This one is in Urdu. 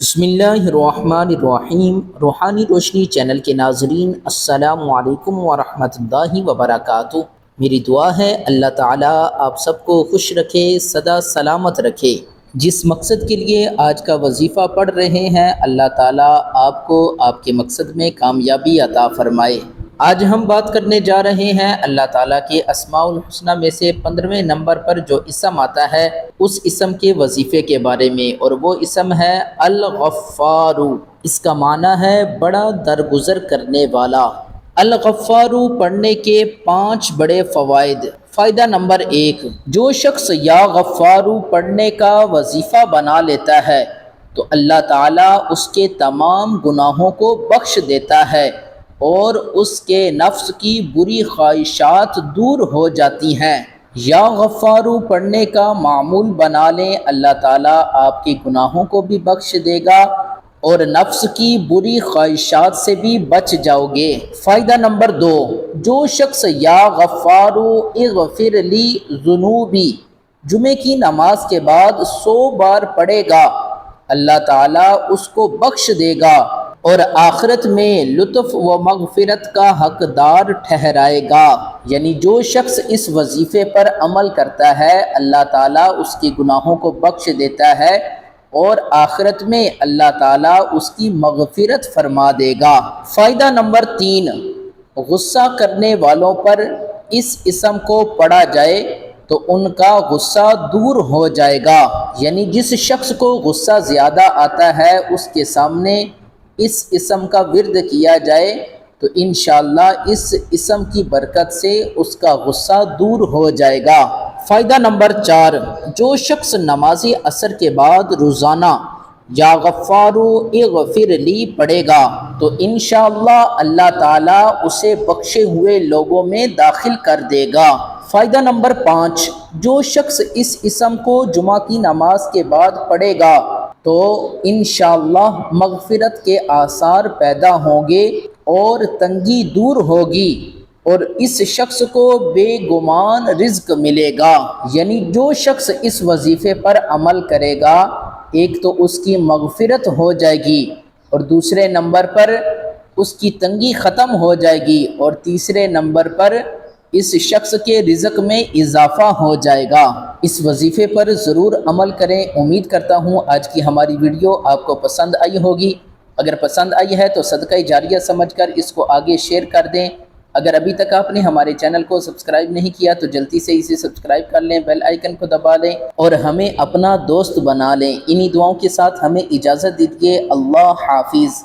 بسم اللہ الرحمن الرحیم۔ روحانی روشنی چینل کے ناظرین، السلام علیکم ورحمۃ اللہ وبرکاتہ۔ میری دعا ہے اللہ تعالیٰ آپ سب کو خوش رکھے، سدا سلامت رکھے۔ جس مقصد کے لیے آج کا وظیفہ پڑھ رہے ہیں، اللہ تعالیٰ آپ کو آپ کے مقصد میں کامیابی عطا فرمائے۔ آج ہم بات کرنے جا رہے ہیں اللہ تعالیٰ کے اسماء الحسنہ میں سے 15ویں نمبر پر جو اسم آتا ہے اس اسم کے وظیفے کے بارے میں، اور وہ اسم ہے الغفار۔ اس کا معنی ہے بڑا درگزر کرنے والا۔ الغفار پڑھنے کے 5 بڑے فوائد۔ فائدہ نمبر 1، جو شخص یا غفار پڑھنے کا وظیفہ بنا لیتا ہے تو اللہ تعالیٰ اس کے تمام گناہوں کو بخش دیتا ہے اور اس کے نفس کی بری خواہشات دور ہو جاتی ہیں۔ یا غفار پڑھنے کا معمول بنا لیں، اللہ تعالیٰ آپ کے گناہوں کو بھی بخش دے گا اور نفس کی بری خواہشات سے بھی بچ جاؤ گے۔ فائدہ نمبر 2، جو شخص یا غفار اغفر لی ذنوبی جمعے کی نماز کے بعد 100 بار پڑھے گا، اللہ تعالیٰ اس کو بخش دے گا اور آخرت میں لطف و مغفرت کا حقدار ٹھہرائے گا۔ یعنی جو شخص اس وظیفے پر عمل کرتا ہے، اللہ تعالیٰ اس کے گناہوں کو بخش دیتا ہے اور آخرت میں اللہ تعالیٰ اس کی مغفرت فرما دے گا۔ فائدہ نمبر 3، غصہ کرنے والوں پر اس اسم کو پڑھا جائے تو ان کا غصہ دور ہو جائے گا۔ یعنی جس شخص کو غصہ زیادہ آتا ہے اس کے سامنے اس اسم کا ورد کیا جائے تو انشاءاللہ اس اسم کی برکت سے اس کا غصہ دور ہو جائے گا۔ فائدہ نمبر 4، جو شخص نماز عصر کے بعد روزانہ یا غفار اغفر لی پڑھے گا تو انشاءاللہ اللہ تعالیٰ اسے بخشے ہوئے لوگوں میں داخل کر دے گا۔ فائدہ نمبر 5، جو شخص اس اسم کو جمعہ کی نماز کے بعد پڑھے گا تو انشاءاللہ مغفرت کے آثار پیدا ہوں گے اور تنگی دور ہوگی اور اس شخص کو بے گمان رزق ملے گا۔ یعنی جو شخص اس وظیفے پر عمل کرے گا، ایک تو اس کی مغفرت ہو جائے گی اور دوسرے نمبر پر اس کی تنگی ختم ہو جائے گی اور تیسرے نمبر پر اس شخص کے رزق میں اضافہ ہو جائے گا۔ اس وظیفے پر ضرور عمل کریں۔ امید کرتا ہوں آج کی ہماری ویڈیو آپ کو پسند آئی ہوگی۔ اگر پسند آئی ہے تو صدقہ جاریہ سمجھ کر اس کو آگے شیئر کر دیں۔ اگر ابھی تک آپ نے ہمارے چینل کو سبسکرائب نہیں کیا تو جلدی سے اسے سبسکرائب کر لیں، بیل آئیکن کو دبا لیں اور ہمیں اپنا دوست بنا لیں۔ انہی دعاؤں کے ساتھ ہمیں اجازت دیجیے۔ اللہ حافظ۔